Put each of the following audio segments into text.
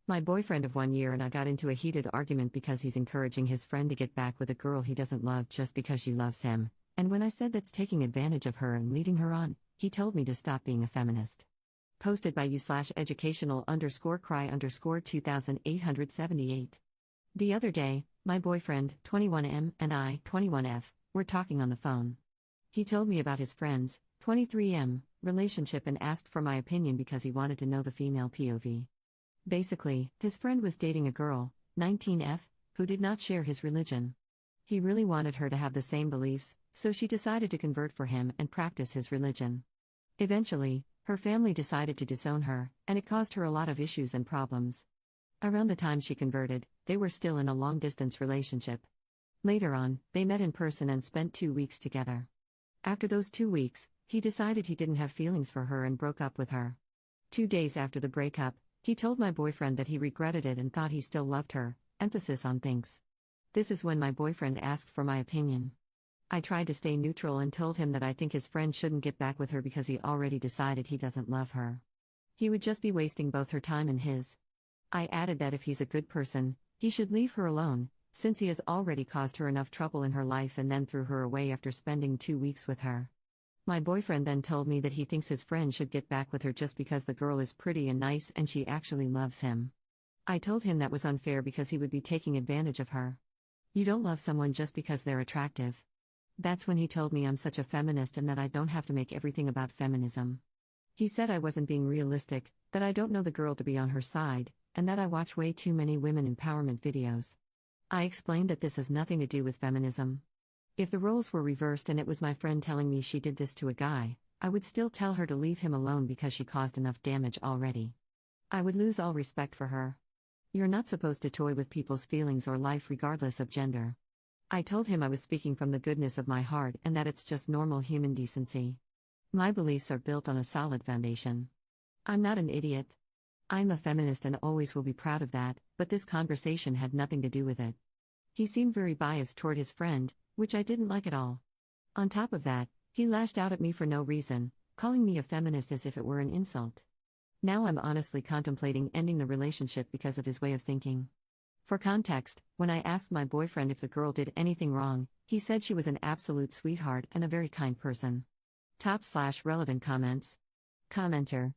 My boyfriend of 1 year and I got into a heated argument because he's encouraging his friend to get back with a girl he doesn't love just because she loves him, and when I said that's taking advantage of her and leading her on, he told me to stop being a feminist. Posted by you/educational_cry_2878. The other day, my boyfriend, 21M, and I, 21F, were talking on the phone. He told me about his friend's, 23M, relationship and asked for my opinion because he wanted to know the female POV. Basically, his friend was dating a girl, 19F, who did not share his religion. He really wanted her to have the same beliefs, so she decided to convert for him and practice his religion. Eventually, her family decided to disown her, and it caused her a lot of issues and problems. Around the time she converted, they were still in a long-distance relationship. Later on, they met in person and spent 2 weeks together. After those 2 weeks, he decided he didn't have feelings for her and broke up with her. 2 days after the breakup, he told my boyfriend that he regretted it and thought he still loved her, emphasis on thinks. This is when my boyfriend asked for my opinion. I tried to stay neutral and told him that I think his friend shouldn't get back with her because he already decided he doesn't love her. He would just be wasting both her time and his. I added that if he's a good person, he should leave her alone, since he has already caused her enough trouble in her life and then threw her away after spending 2 weeks with her. My boyfriend then told me that he thinks his friend should get back with her just because the girl is pretty and nice and she actually loves him. I told him that was unfair because he would be taking advantage of her. You don't love someone just because they're attractive. That's when he told me I'm such a feminist and that I don't have to make everything about feminism. He said I wasn't being realistic, that I don't know the girl to be on her side, and that I watch way too many women empowerment videos. I explained that this has nothing to do with feminism. If the roles were reversed and it was my friend telling me she did this to a guy, I would still tell her to leave him alone because she caused enough damage already. I would lose all respect for her. You're not supposed to toy with people's feelings or life regardless of gender. I told him I was speaking from the goodness of my heart and that it's just normal human decency. My beliefs are built on a solid foundation. I'm not an idiot. I'm a feminist and always will be proud of that, but this conversation had nothing to do with it. He seemed very biased toward his friend, which I didn't like at all. On top of that, he lashed out at me for no reason, calling me a feminist as if it were an insult. Now I'm honestly contemplating ending the relationship because of his way of thinking. For context, when I asked my boyfriend if the girl did anything wrong, he said she was an absolute sweetheart and a very kind person. Top/relevant comments. Commenter.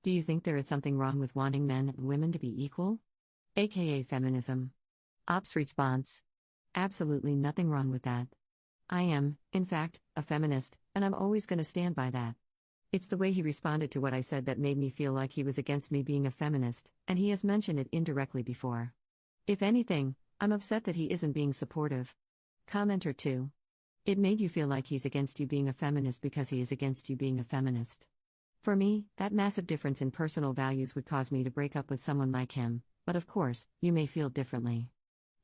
Do you think there is something wrong with wanting men and women to be equal? AKA feminism. Ops response. Absolutely nothing wrong with that. I am, in fact, a feminist, and I'm always going to stand by that. It's the way he responded to what I said that made me feel like he was against me being a feminist, and he has mentioned it indirectly before. If anything, I'm upset that he isn't being supportive. Commenter 2. It made you feel like he's against you being a feminist because he is against you being a feminist. For me, that massive difference in personal values would cause me to break up with someone like him, but of course, you may feel differently.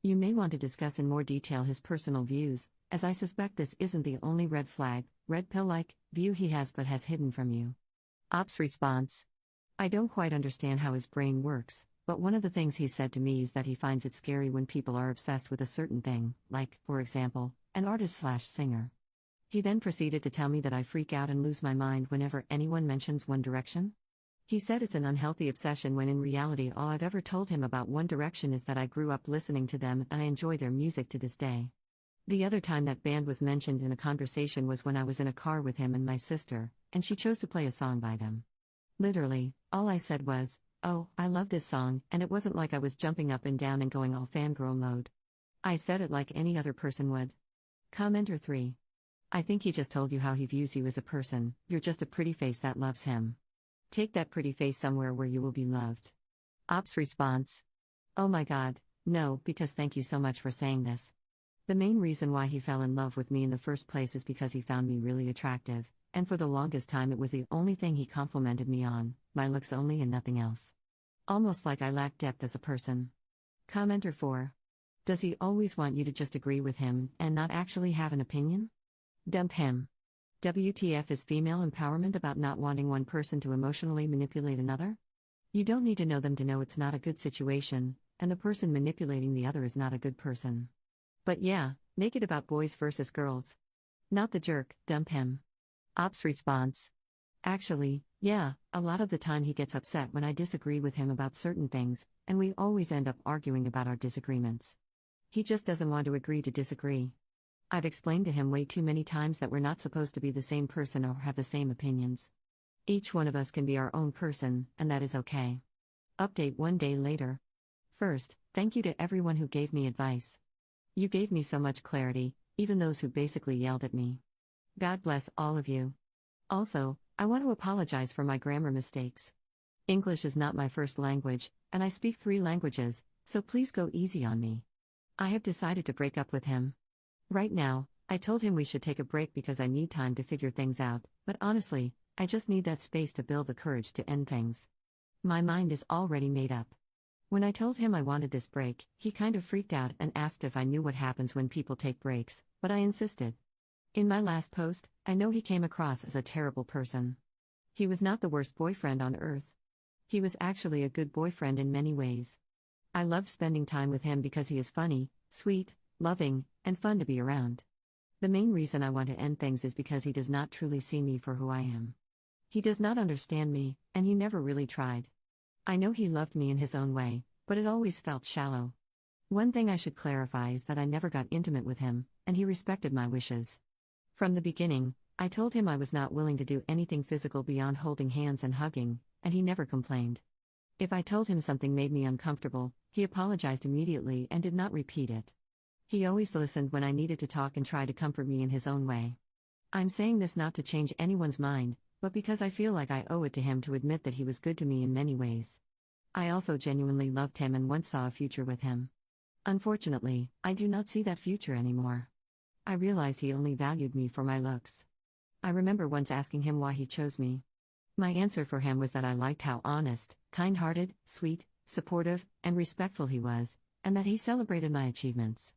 You may want to discuss in more detail his personal views, as I suspect this isn't the only red flag, red pill-like, view he has but has hidden from you. Ops response. I don't quite understand how his brain works, but one of the things he said to me is that he finds it scary when people are obsessed with a certain thing, like, for example, an artist/singer. He then proceeded to tell me that I freak out and lose my mind whenever anyone mentions One Direction. He said it's an unhealthy obsession when in reality all I've ever told him about One Direction is that I grew up listening to them and I enjoy their music to this day. The other time that band was mentioned in a conversation was when I was in a car with him and my sister, and she chose to play a song by them. Literally, all I said was, "Oh, I love this song," and it wasn't like I was jumping up and down and going all fangirl mode. I said it like any other person would. Commenter 3. I think he just told you how he views you as a person, you're just a pretty face that loves him. Take that pretty face somewhere where you will be loved. Ops response. Oh my god, no, because thank you so much for saying this. The main reason why he fell in love with me in the first place is because he found me really attractive, and for the longest time it was the only thing he complimented me on, my looks only and nothing else. Almost like I lacked depth as a person. Commenter 4. Does he always want you to just agree with him and not actually have an opinion? Dump him. WTF is female empowerment about not wanting one person to emotionally manipulate another? You don't need to know them to know it's not a good situation, and the person manipulating the other is not a good person. But yeah, make it about boys versus girls. Not the jerk, dump him. Ops response. Actually, yeah, a lot of the time he gets upset when I disagree with him about certain things, and we always end up arguing about our disagreements. He just doesn't want to agree to disagree. I've explained to him way too many times that we're not supposed to be the same person or have the same opinions. Each one of us can be our own person, and that is okay. Update 1 day later. First, thank you to everyone who gave me advice. You gave me so much clarity, even those who basically yelled at me. God bless all of you. Also, I want to apologize for my grammar mistakes. English is not my first language, and I speak 3 languages, so please go easy on me. I have decided to break up with him. Right now, I told him we should take a break because I need time to figure things out, but honestly, I just need that space to build the courage to end things. My mind is already made up. When I told him I wanted this break, he kind of freaked out and asked if I knew what happens when people take breaks, but I insisted. In my last post, I know he came across as a terrible person. He was not the worst boyfriend on earth. He was actually a good boyfriend in many ways. I loved spending time with him because he is funny, sweet, loving, and fun to be around. The main reason I want to end things is because he does not truly see me for who I am. He does not understand me, and he never really tried. I know he loved me in his own way, but it always felt shallow. One thing I should clarify is that I never got intimate with him, and he respected my wishes. From the beginning, I told him I was not willing to do anything physical beyond holding hands and hugging, and he never complained. If I told him something made me uncomfortable, he apologized immediately and did not repeat it. He always listened when I needed to talk and tried to comfort me in his own way. I'm saying this not to change anyone's mind, but because I feel like I owe it to him to admit that he was good to me in many ways. I also genuinely loved him and once saw a future with him. Unfortunately, I do not see that future anymore. I realized he only valued me for my looks. I remember once asking him why he chose me. My answer for him was that I liked how honest, kind-hearted, sweet, supportive, and respectful he was, and that he celebrated my achievements.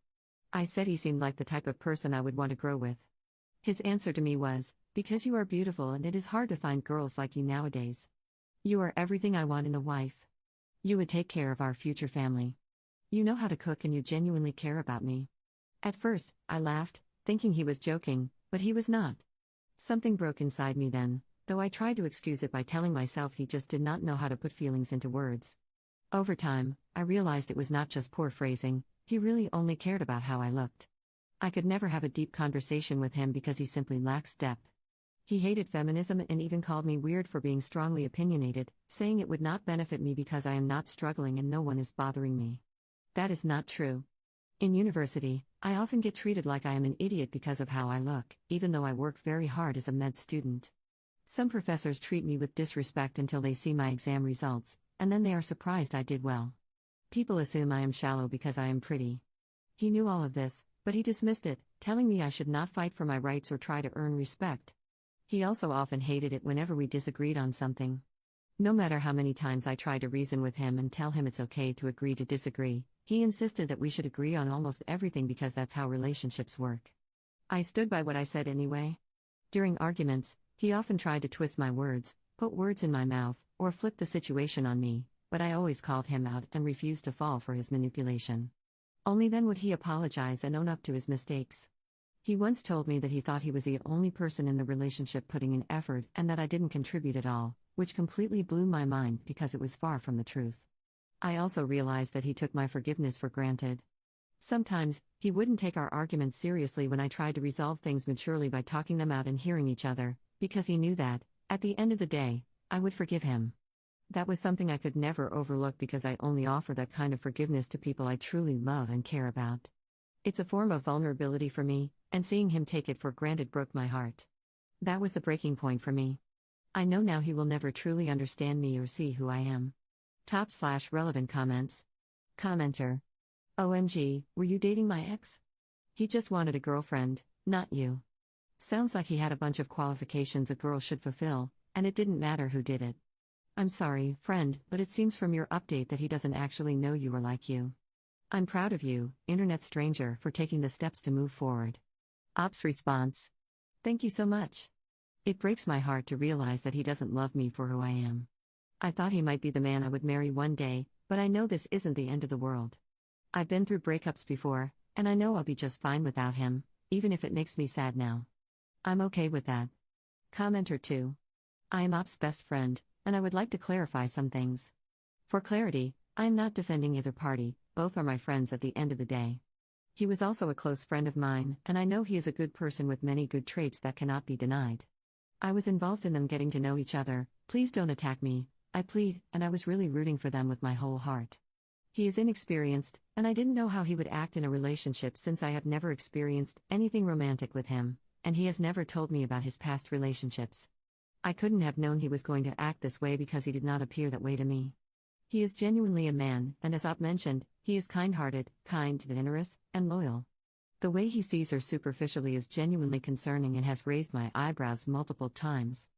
I said he seemed like the type of person I would want to grow with. His answer to me was, "Because you are beautiful and it is hard to find girls like you nowadays. You are everything I want in a wife. You would take care of our future family. You know how to cook and you genuinely care about me." At first, I laughed, thinking he was joking, but he was not. Something broke inside me then, though I tried to excuse it by telling myself he just did not know how to put feelings into words. Over time, I realized it was not just poor phrasing, he really only cared about how I looked. I could never have a deep conversation with him because he simply lacks depth. He hated feminism and even called me weird for being strongly opinionated, saying it would not benefit me because I am not struggling and no one is bothering me. That is not true. In university, I often get treated like I am an idiot because of how I look, even though I work very hard as a med student. Some professors treat me with disrespect until they see my exam results, and then they are surprised I did well. People assume I am shallow because I am pretty. He knew all of this, but he dismissed it, telling me I should not fight for my rights or try to earn respect. He also often hated it whenever we disagreed on something. No matter how many times I tried to reason with him and tell him it's okay to agree to disagree, he insisted that we should agree on almost everything because that's how relationships work. I stood by what I said anyway. During arguments, he often tried to twist my words, put words in my mouth, or flip the situation on me, but I always called him out and refused to fall for his manipulation. Only then would he apologize and own up to his mistakes. He once told me that he thought he was the only person in the relationship putting in effort and that I didn't contribute at all, which completely blew my mind because it was far from the truth. I also realized that he took my forgiveness for granted. Sometimes, he wouldn't take our arguments seriously when I tried to resolve things maturely by talking them out and hearing each other, because he knew that, at the end of the day, I would forgive him. That was something I could never overlook because I only offer that kind of forgiveness to people I truly love and care about. It's a form of vulnerability for me, and seeing him take it for granted broke my heart. That was the breaking point for me. I know now he will never truly understand me or see who I am. Top/relevant comments. Commenter. OMG, were you dating my ex? He just wanted a girlfriend, not you. Sounds like he had a bunch of qualifications a girl should fulfill, and it didn't matter who did it. I'm sorry, friend, but it seems from your update that he doesn't actually know you or like you. I'm proud of you, internet stranger, for taking the steps to move forward. Ops response. Thank you so much. It breaks my heart to realize that he doesn't love me for who I am. I thought he might be the man I would marry one day, but I know this isn't the end of the world. I've been through breakups before, and I know I'll be just fine without him, even if it makes me sad now. I'm okay with that. Commenter 2. I am Op's best friend, and I would like to clarify some things. For clarity, I am not defending either party, both are my friends at the end of the day. He was also a close friend of mine, and I know he is a good person with many good traits that cannot be denied. I was involved in them getting to know each other. Please don't attack me, I plead, and I was really rooting for them with my whole heart. He is inexperienced, and I didn't know how he would act in a relationship since I have never experienced anything romantic with him, and he has never told me about his past relationships. I couldn't have known he was going to act this way because he did not appear that way to me. He is genuinely a man, and as Op mentioned, he is kind-hearted, kind, generous, and loyal. The way he sees her superficially is genuinely concerning and has raised my eyebrows multiple times.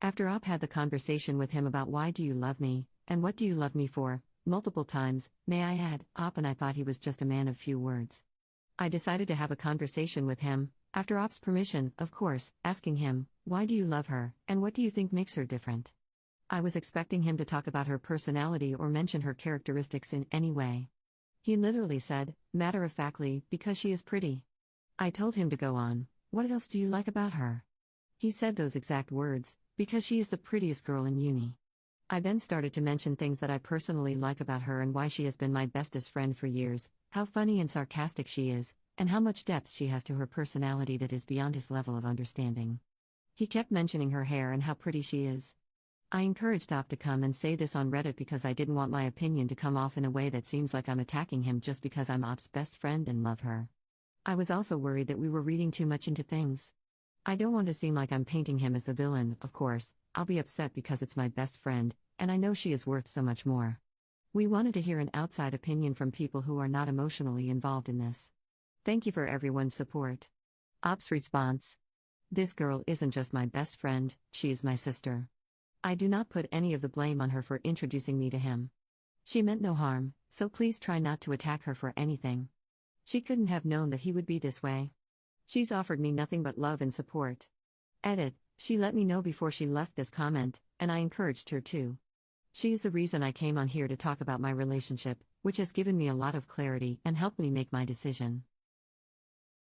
After Op had the conversation with him about why do you love me, and what do you love me for, multiple times, may I add, Op and I thought he was just a man of few words. I decided to have a conversation with him, after Op's permission, of course, asking him, why do you love her, and what do you think makes her different? I was expecting him to talk about her personality or mention her characteristics in any way. He literally said, matter-of-factly, because she is pretty. I told him to go on, what else do you like about her? He said those exact words, because she is the prettiest girl in uni. I then started to mention things that I personally like about her and why she has been my bestest friend for years, how funny and sarcastic she is, and how much depth she has to her personality that is beyond his level of understanding. He kept mentioning her hair and how pretty she is. I encouraged Op to come and say this on Reddit because I didn't want my opinion to come off in a way that seems like I'm attacking him just because I'm Op's best friend and love her. I was also worried that we were reading too much into things. I don't want to seem like I'm painting him as the villain, of course. I'll be upset because it's my best friend, and I know she is worth so much more. We wanted to hear an outside opinion from people who are not emotionally involved in this. Thank you for everyone's support. Op's response. This girl isn't just my best friend, she is my sister. I do not put any of the blame on her for introducing me to him. She meant no harm, so please try not to attack her for anything. She couldn't have known that he would be this way. She's offered me nothing but love and support. Edit, she let me know before she left this comment, and I encouraged her to. She is the reason I came on here to talk about my relationship, which has given me a lot of clarity and helped me make my decision.